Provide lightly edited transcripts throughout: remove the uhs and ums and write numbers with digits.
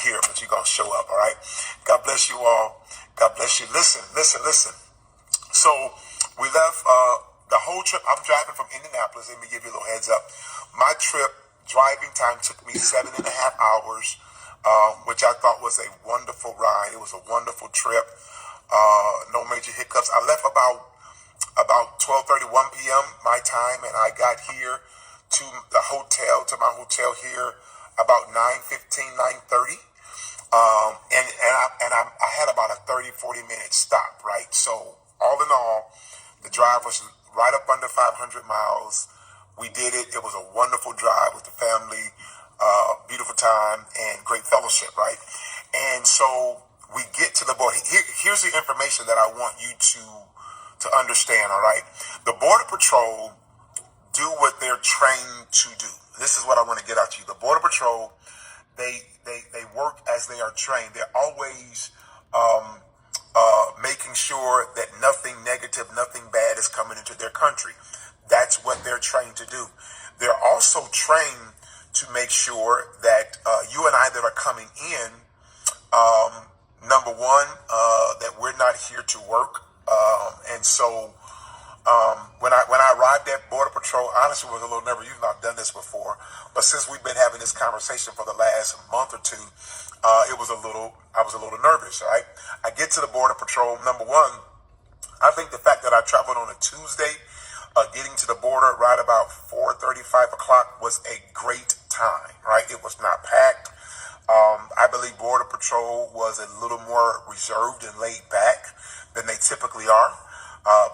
here, but you're going to show up, all right? God bless you all. God bless you. Listen. So we left the whole trip. I'm driving from Indianapolis. Let me give you a little heads up. My trip, driving time took me 7.5 hours, which I thought was a wonderful ride. It was a wonderful trip. No major hiccups. I left about 12:31 p.m. my time, and I got here to my hotel here about 9:15, 9:30. I had about a 30-40 minute stop, right? So all in all, the drive was right up under 500 miles. We did it. It was a wonderful drive with the family, beautiful time, and great fellowship, right? And so we get to the border. Here's the information that I want you to understand, all right? The Border Patrol do what they're trained to do. This is what I want to get out to you. The Border Patrol, they work as they are trained. They're always making sure that nothing negative, nothing bad is coming into their country. That's what they're trained to do. They're also trained to make sure that you and I that are coming in, number one, that we're not here to work. And so when I arrived at Border Patrol, honestly was a little nervous. You've not done this before, but since we've been having this conversation for the last month or two, I was a little nervous. All right, I get to the Border Patrol. Number one, I think the fact that I traveled on a Tuesday, getting to the border right about 4:30, 5 o'clock was a great time. Right, it was not packed. I believe Border Patrol was a little more reserved and laid back than they typically are.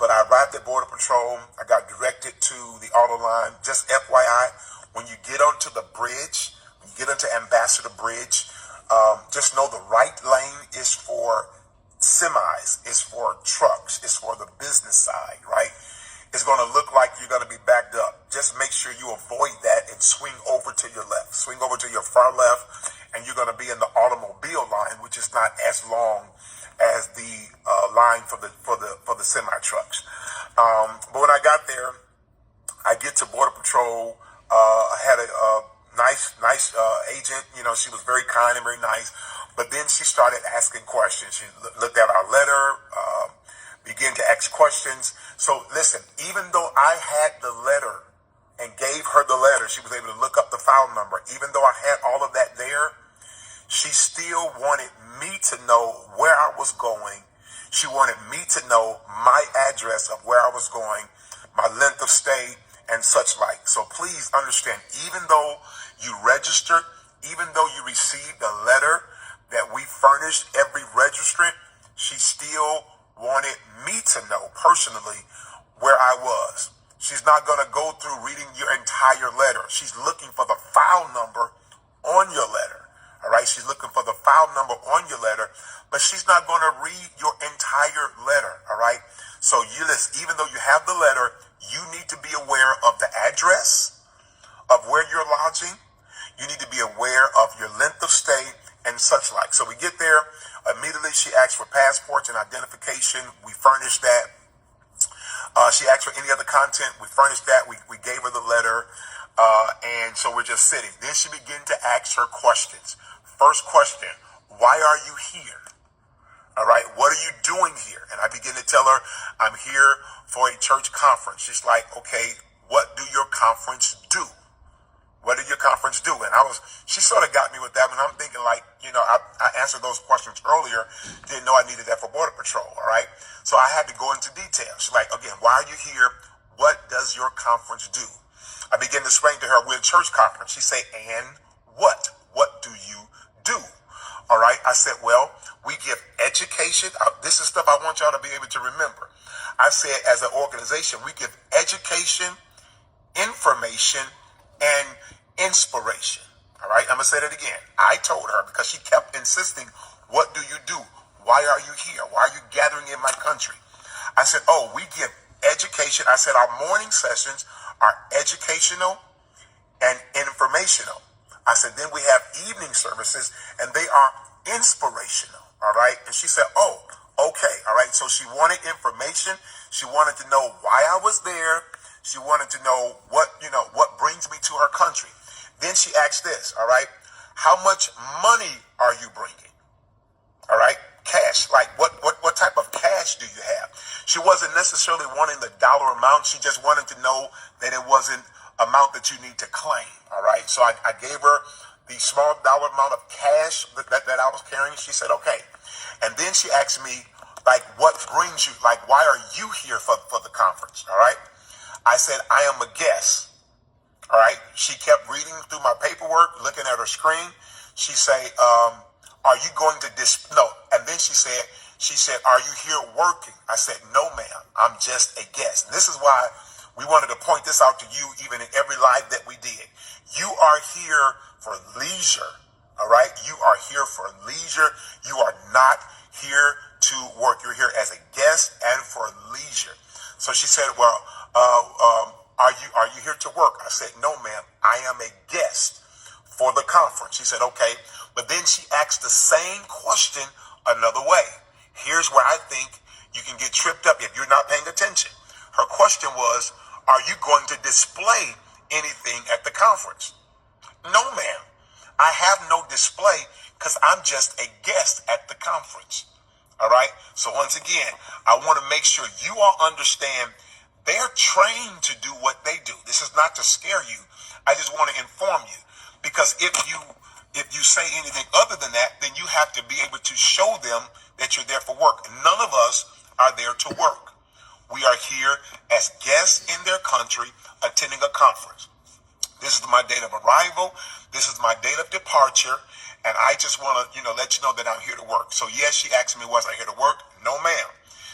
But I arrived at Border Patrol. I got directed to the auto line. Just FYI, when you get onto the bridge, when you get onto Ambassador Bridge, just know the right lane is for semis, is for trucks, is for the business side, right? It's going to look like you're going to be backed up. Just make sure you avoid that and swing over to your left. Swing over to your far left, and you're going to be in the automobile line, which is not as long as the line for the semi trucks. But when I got there, I get to Border Patrol. I had a nice agent. You know, she was very kind and very nice. But then she started asking questions. She looked at our letter, began to ask questions. So listen, even though I had the letter and gave her the letter, she was able to look up the file number. Even though I had all of that there, she still wanted me to know where I was going. She wanted me to know my address of where I was going, my length of stay, and such like. So please understand, even though you registered, even though you received a letter that we furnished every registrant, she still wanted me to know personally where I was. She's not going to go through reading your entire letter. She's looking for the file number on your letter. All right, she's looking for the file number on your letter, but she's not going to read your entire letter. All right, so you listen, even though you have the letter, you need to be aware of the address of where you're lodging. You need to be aware of your length of stay and such like. So we get there, immediately she asks for passports and identification. We furnish that. She asked for any other content. We furnished that. We gave her the letter. And so we're just sitting. Then she began to ask her questions. First question, why are you here? All right, what are you doing here? And I begin to tell her, I'm here for a church conference. She's like, okay, what do your conference do? What did your conference do? And she sort of got me with that, and I'm thinking like, you know, I answered those questions earlier, didn't know I needed that for Border Patrol, all right? So I had to go into detail. She's like, again, why are you here? What does your conference do? I began to explain to her, we're a church conference. She said, and what? What do you do? All right. I said, well, we give education. This is stuff I want y'all to be able to remember. I said, as an organization, we give education, information, and inspiration. All right. I'm going to say that again. I told her because she kept insisting, what do you do? Why are you here? Why are you gathering in my country? I said, oh, we give education. I said, our morning sessions are educational and informational. I said, then we have evening services and they are inspirational. All right. And she said, oh, okay. All right. So she wanted information. She wanted to know why I was there. She wanted to know what brings me to her country. Then she asked this. All right. How much money are you bringing? All right, cash. Like what type of cash do you have? She wasn't necessarily wanting the dollar amount. She just wanted to know that it wasn't amount that you need to claim. All right, so I gave her the small dollar amount of cash that I was carrying. She said, okay. And then she asked me, like, what brings you, like, why are you here for the conference? All right. I said, I am a guest. All right. She kept reading through my paperwork, looking at her screen. She say, are you going to no? And then she said, are you here working? I said, no, ma'am. I'm just a guest. And this is why we wanted to point this out to you, even in every live that we did. You are here for leisure. All right. You are here for leisure. You are not here to work. You're here as a guest and for leisure. So she said, well, are you here to work? I said, no, ma'am. I am a guest for the conference. She said, okay. But then she asked the same question another way. Here's where I think you can get tripped up if you're not paying attention. Her question was, are you going to display anything at the conference? No, ma'am. I have no display because I'm just a guest at the conference. All right. So once again, I want to make sure you all understand they're trained to do what they do. This is not to scare you. I just want to inform you, because if you say anything other than that, then you have to be able to show them that you're there for work. None of us are there to work. We are here as guests in their country attending a conference. This is my date of arrival. This is my date of departure. And I just want to, let you know that I'm here to work. So yes, she asked me, was I here to work? No, ma'am.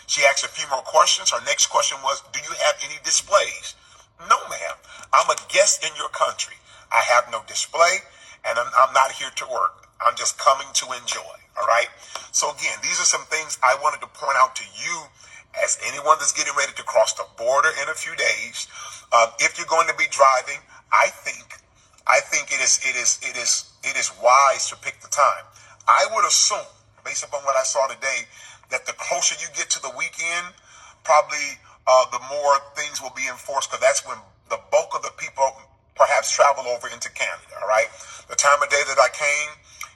She asked a few more questions. Her next question was, do you have any displays? No, ma'am. I'm a guest in your country. I have no display, and I'm not here to work. I'm just coming to enjoy. All right. So again, these are some things I wanted to point out to you as anyone that's getting ready to cross the border in a few days. If you're going to be driving, I think it is wise to pick the time. I would assume, based upon what I saw today, that the closer you get to the weekend, probably the more things will be enforced, because that's when the bulk of the people perhaps travel over into Canada. All right. The time of day that I came,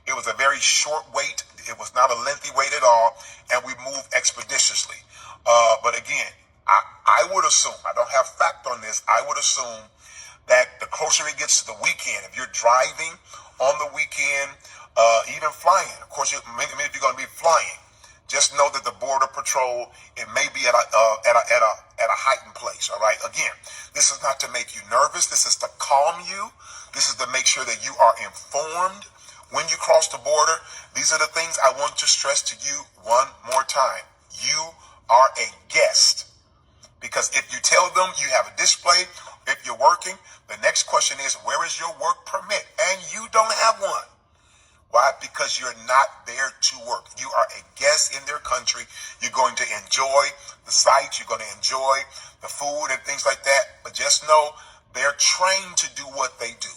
it was a very short wait. It was not a lengthy wait at all, and we moved expeditiously. But again, I would assume, I don't have fact on this, I would assume that the closer it gets to the weekend, if you're driving on the weekend, even flying, of course, many of you are going to be flying. Just know that the Border Patrol, it may be at a heightened place. All right. Again, this is not to make you nervous. This is to calm you. This is to make sure that you are informed when you cross the border. These are the things I want to stress to you one more time. You are a guest, because if you tell them you have a display, if you're working, the next question is, where is your work permit? And you don't have one. Why? Because you're not there to work. You are a guest in their country. You're going to enjoy the sights. You're going to enjoy the food and things like that. But just know they're trained to do what they do.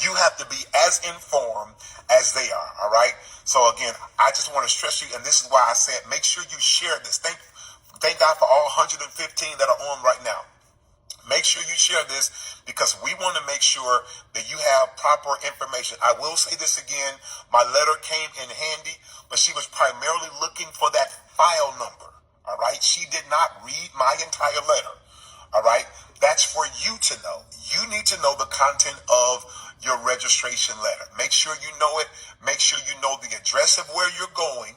You have to be as informed as they are. All right. So again, I just want to stress you, and this is why I said, make sure you share this. Thank God for all 115 that are on right now. Make sure you share this, because we want to make sure that you have proper information. I will say this again. My letter came in handy, but she was primarily looking for that file number. All right. She did not read my entire letter. All right. That's for you to know. You need to know the content of your registration letter. Make sure you know it. Make sure you know the address of where you're going.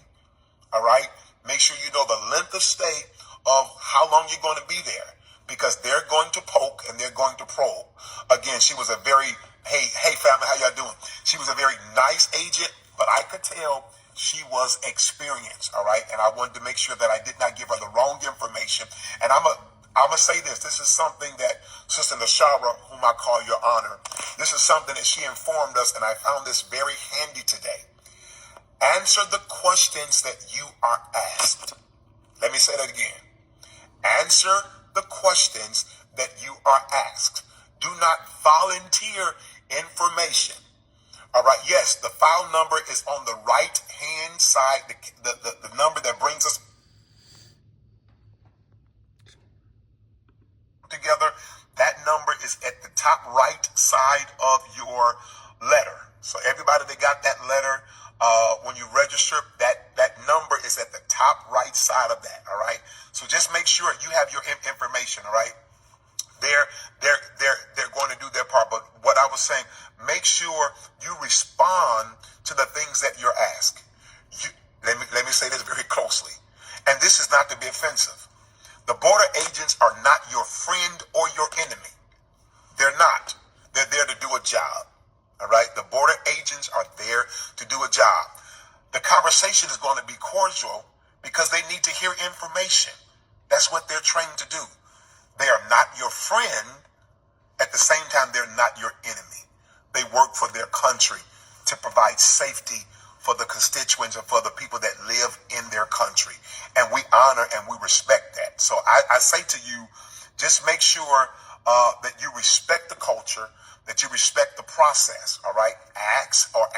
All right. Make sure you know the length of stay of how long you're going to be there, because they're going to poke and they're going to probe. Again, she was a very, hey family, how y'all doing? She was a very nice agent, but I could tell she was experienced. All right. And I wanted to make sure that I did not give her the wrong information. And I'm going to say this. This is something that Sister Nashara, whom I call your honor, this is something that she informed us, and I found this very handy today. Answer the questions that you are asked. Let me say that again. Answer the questions that you are asked. Do not volunteer information. All right. Yes, the file number is on the right hand side, the number that brings us together. That number is at the top right side of your letter. So everybody that got that letter, when you register, that number is at the top right side of that. All right. So just make sure you have your information. All right. They're going to do their part. But what I was saying, make sure you respond to the things that you're asked. Let me say this very closely. And this is not to be offensive. The border agents are not your friend or your enemy. They're not. They're there to do a job. All right. The border agents are there to do a job. The conversation is going to be cordial because they need to hear information. That's what they're trained to do. They are not your friend. At the same time, they're not your enemy. They work for their country to provide safety for the constituents and for the people that live in their country. And we honor and we respect that. So I say to you, just make sure that you respect the culture, that you respect the process, all right?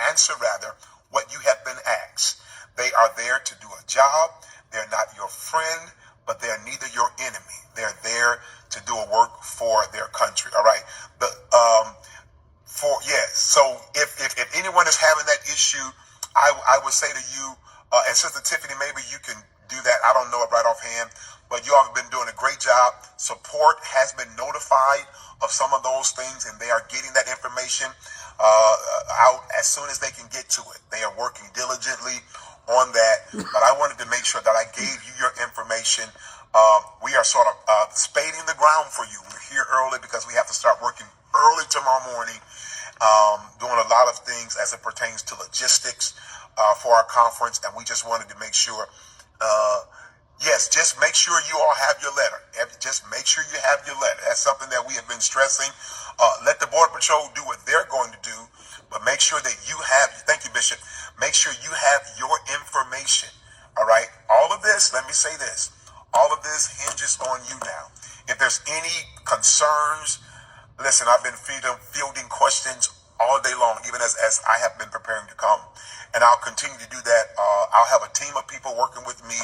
Answer what you have been asked. They are there to do a job. They're not your friend, but they're neither your enemy. They're there to do a work for their country, all right? So if anyone is having that issue, I would say to you, and Sister Tiffany, maybe you can do that. I don't know it right offhand, but you all have been doing a great job. Support has been notified of some of those things, and they are getting that information out as soon as they can get to it. They are working diligently on that, but I wanted to make sure that I gave you your information. We are sort of spading the ground for you. We're here early because we have to start working early tomorrow morning, doing a lot of things as it pertains to logistics for our conference, and we just wanted to make sure, just make sure you all have your letter. Just make sure you have your letter. That's something that we have been stressing. Let the Border Patrol do what they're going to do, but make sure that you have, thank you, Bishop, make sure you have your information, all right? All of this, let me say this, all of this hinges on you now. If there's any concerns, listen, I've been fielding questions all day long, even as I have been preparing to come. And I'll continue to do that. I'll have a team of people working with me.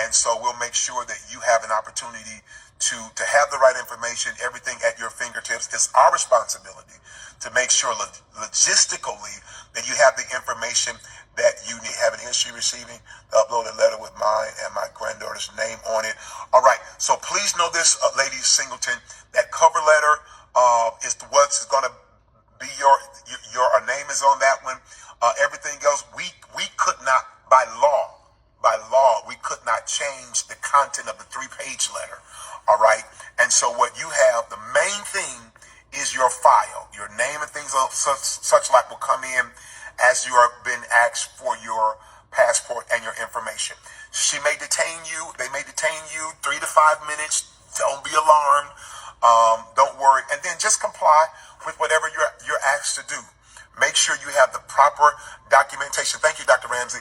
And so we'll make sure that you have an opportunity to have the right information, everything at your fingertips. It's our responsibility to make sure logistically that you have the information that you need. Have an issue receiving the uploaded letter with mine and my granddaughter's name on it. All right. So please know this, Lady Singleton, that cover letter is what's going to be your name is on that one. Everything else, we could not, by law, we could not change the content of the 3-page letter. All right. And so what you have, the main thing is your file, your name and things of such like will come in as you are being asked for your passport and your information. They may detain you 3 to 5 minutes. Don't be alarmed. Don't worry. And then just comply with whatever you're asked to do. Make sure you have the proper documentation. Thank you, Dr. Ramsey.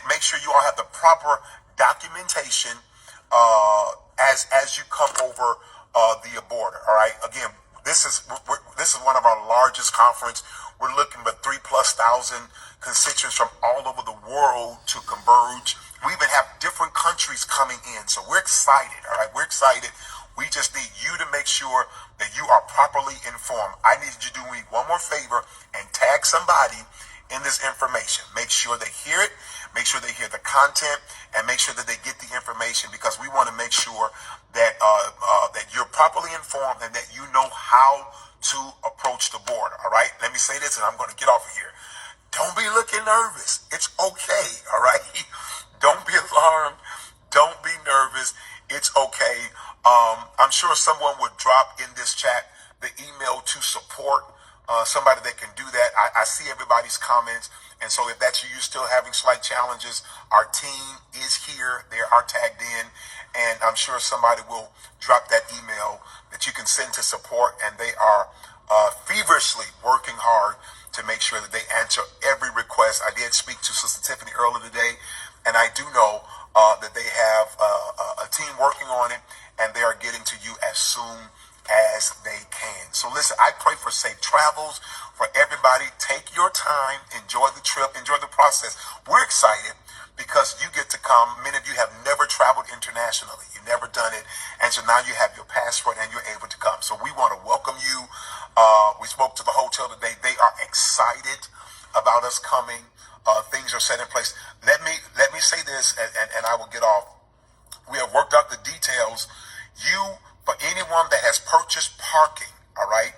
Make sure you all have the proper documentation as you come over the border. All right. Again, this is one of our largest conference. We're looking for 3,000+ constituents from all over the world to converge. We even have different countries coming in, so we're excited. All right, we're excited. We just need you to make sure that you are properly informed. I need you to do me one more favor and tag somebody in this information. Make sure they hear it, make sure they hear the content, and make sure that they get the information, because we want to make sure that that you're properly informed and that you know how to approach the border. All right, let me say this and I'm going to get off of here. Don't be looking nervous. It's okay. All right, don't be alarmed. Don't be nervous. It's okay. I'm sure someone would drop in this chat the email to support, somebody that can do that. I see everybody's comments. And so if that's you still having slight challenges, our team is here. They are tagged in. And I'm sure somebody will drop that email that you can send to support. And they are feverishly working hard to make sure that they answer every request. I did speak to Sister Tiffany earlier today, and I do know that they have a team working on it, and they are getting to you as soon as they can. So listen, I pray for safe travels for everybody. Take your time, enjoy the trip, enjoy the process. We're excited because you get to come. Many of you have never traveled internationally. You've never done it. And so now you have your passport and you're able to come. So we want to welcome you. We spoke to the hotel today. They are excited about us coming. Things are set in place. Let me say this, and I will get off. We have worked out the details. For anyone that has purchased parking, all right,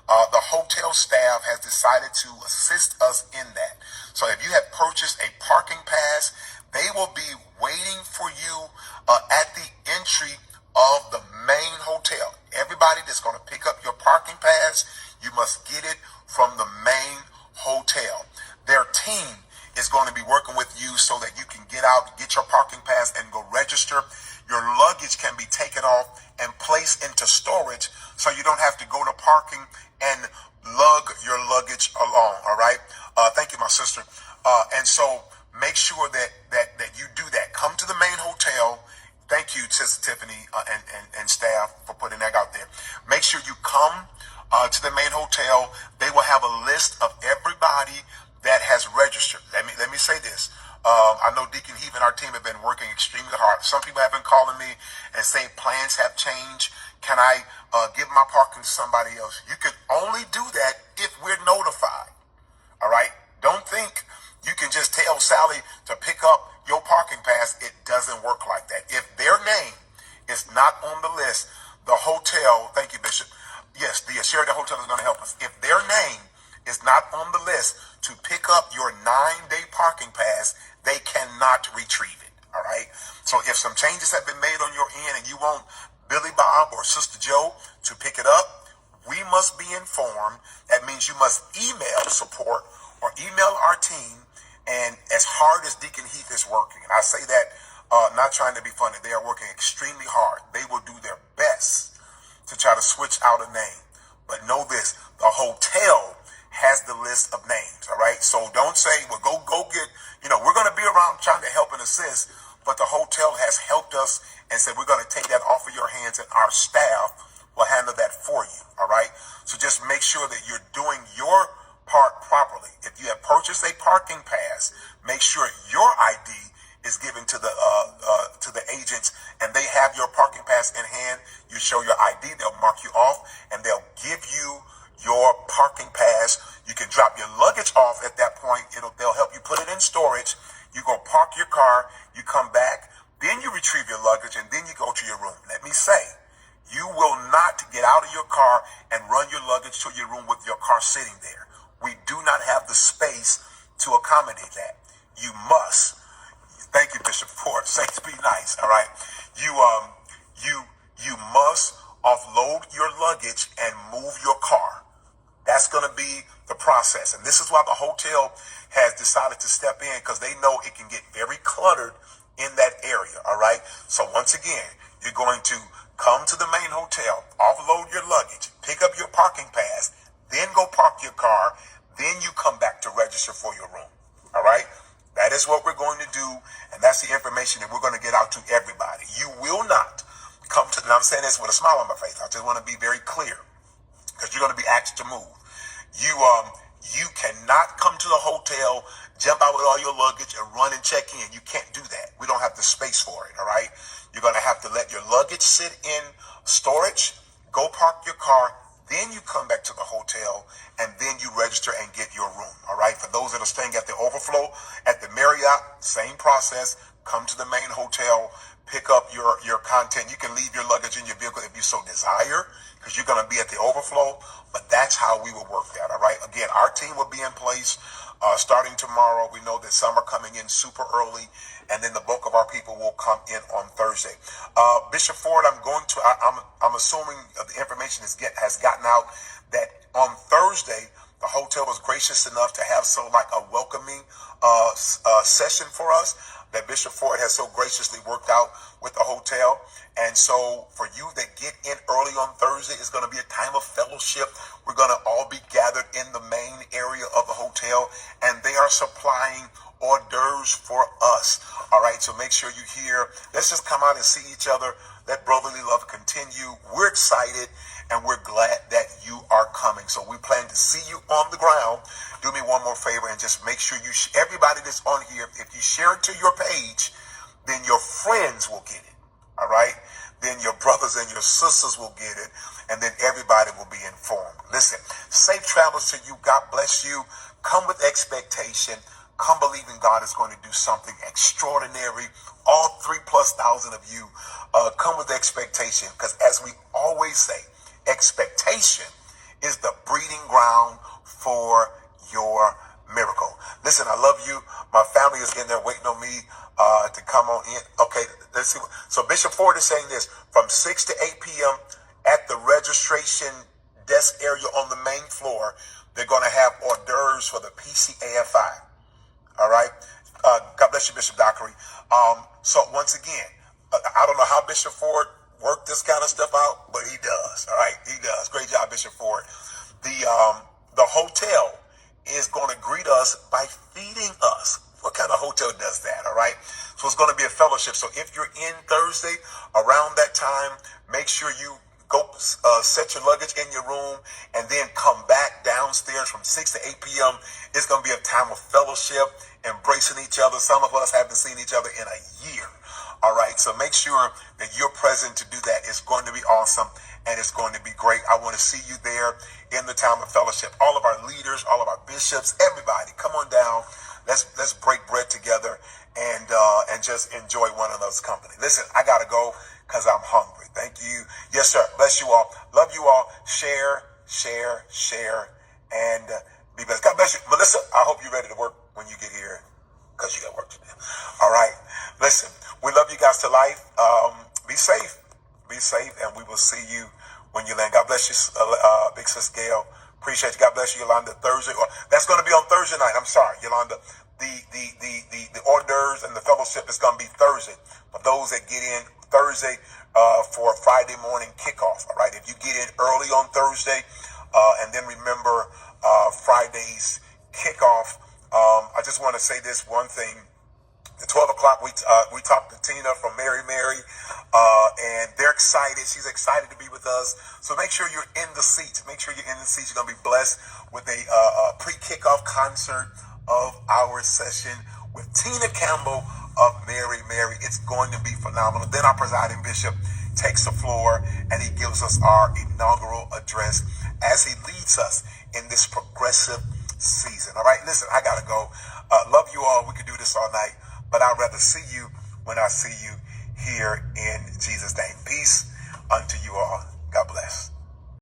the hotel staff has decided to assist us in that. So if you have purchased a parking pass, they will be waiting for you at the entry of the main hotel. Everybody that's going to pick up your parking pass, you must get it from the main hotel. Their team is going to be working with you so that you can get out, get your parking pass, and go register. Your luggage can be taken off and placed into storage so you don't have to go to parking and lug your luggage along, all right? Thank you, my sister. And so make sure that you do that. Come to the main hotel. Thank you, Sister Tiffany and staff for putting that out there. Make sure you come to the main hotel. They will have a list of everybody that has registered. Let me say this. I know Deacon Heath and our team have been working extremely hard. Some people have been calling me and saying plans have changed. Can I give my parking to somebody else? You can only do that if we're notified. All right? Don't think you can just tell Sally to pick up your parking pass. It doesn't work like that. If their name is not on the list, the hotel, thank you, Bishop. Yes, the Sheraton Hotel is going to help us. If their name is not on the list to pick up your 9-day parking pass, they cannot retrieve it. All right. So if some changes have been made on your end and you want Billy Bob or Sister Joe to pick it up, we must be informed. That means you must email support or email our team. And as hard as Deacon Heath is working, and I say that not trying to be funny, they are working extremely hard. They will do their best to try to switch out a name. But know this, the hotel has the list of names, all right? So don't say, well, go get, we're going to be around trying to help and assist, but the hotel has helped us and said, we're going to take that off of your hands and our staff will handle that for you, all right? So just make sure that you're doing your part properly. If you have purchased a parking pass, make sure your ID is given to the agents and they have your parking pass in hand. You show your ID, they'll mark you off and they'll give you your parking pass. You can drop your luggage off at that point. They'll help you put it in storage. You go park your car, you come back, then you retrieve your luggage, and then you go to your room. Let me say, you will not get out of your car and run your luggage to your room with your car sitting there. We do not have the space to accommodate that. You must. Thank you, Bishop Ford. Saints be nice. All right. You must offload your luggage and move your car. That's going to be the process. And this is why the hotel has decided to step in, because they know it can get very cluttered in that area. All right. So once again, you're going to come to the main hotel, offload your luggage, pick up your parking pass, then go park your car. Then you come back to register for your room. All right. That is what we're going to do. And that's the information that we're going to get out to everybody. You will not come to, and I'm saying this with a smile on my face. I just want to be very clear, because you're going to be asked to move. You cannot come to the hotel, jump out with all your luggage and run and check in. You can't do that. We don't have the space for it. All right. You're going to have to let your luggage sit in storage, go park your car, then you come back to the hotel and then you register and get your room. All right. For those that are staying at the Overflow, at the Marriott, same process. Come to the main hotel, pick up your content. You can leave your luggage in your vehicle if you so desire, because you're going to be at the Overflow. But that's how we will work that. All right. Again, our team will be in place starting tomorrow. We know that some are coming in super early, and then the bulk of our people will come in on Thursday. Bishop Ford, I'm assuming the information has gotten out that on Thursday the hotel was gracious enough to have a welcoming session for us that Bishop Ford has so graciously worked out with the hotel. And so for you that get in early on Thursday, it's going to be a time of fellowship. We're going to all be gathered in the main area of the hotel, and they are supplying hors d'oeuvres for us. All right, so make sure you hear. Let's just come out and see each other. Let brotherly love continue. We're excited, and we're glad that you are coming. So we plan to see you on the ground. Do me one more favor and just make sure everybody that's on here, if you share it to your page, then your friends will get it. All right? Then your brothers and your sisters will get it, and then everybody will be informed. Listen, safe travels to you. God bless you. Come with expectation. Come believing God is going to do something extraordinary. All 3,000+ of you, come with expectation, because as we always say, expectation is the breeding ground for your miracle. Listen, I love you. My family is in there waiting on me to come on in. Okay, let's see. So Bishop Ford is saying this: from 6 to 8 p.m. at the registration desk area on the main floor, they're going to have hors d'oeuvres for the Pcaf I. All right. God bless you, Bishop Dockery. So once again, I don't know how Bishop Ford worked this kind of stuff out, but he does. All right, he does. Great job, Bishop Ford. The hotel is going to greet us by feeding us. What kind of hotel does that? All right. So it's going to be a fellowship. So if you're in Thursday around that time, make sure you go set your luggage in your room and then come back downstairs from 6 to 8 p.m. It's going to be a time of fellowship, embracing each other. Some of us haven't seen each other in a year. All right. So make sure that you're present to do that. It's going to be awesome and it's going to be great. I want to see you there in the time of fellowship. All of our leaders, all of our bishops, everybody, come on down. Let's break bread together and just enjoy one another's company. Listen, I gotta go because I'm hungry. Thank you. Yes, sir. Bless you all. Love you all. Share, and be blessed. God bless you. Melissa, I hope you're ready to work when you get here because you got work to do. All right. Listen, we love you guys to life. Be safe. Be safe, and we will see you when you land. God bless you, Big Sis Gail. Appreciate you. God bless you, Yolanda. Thursday, that's going to be on Thursday night. I'm sorry, Yolanda. The hors d'oeuvres and the fellowship is going to be Thursday. For those that get in Thursday for Friday morning kickoff. All right. If you get in early on Thursday, and then remember Friday's kickoff. I just want to say this one thing. At 12 o'clock, we talked to Tina from Mary, and they're excited. She's excited to be with us. So make sure you're in the seats. Make sure you're in the seats. You're going to be blessed with a pre-kickoff concert of our session with Tina Campbell of Mary. It's going to be phenomenal. Then our presiding bishop takes the floor and he gives us our inaugural address as he leads us in this progressive season. All right, listen, I got to go. Love you all. We could do this all night. But I'd rather see you when I see you here in Jesus' name. Peace unto you all. God bless.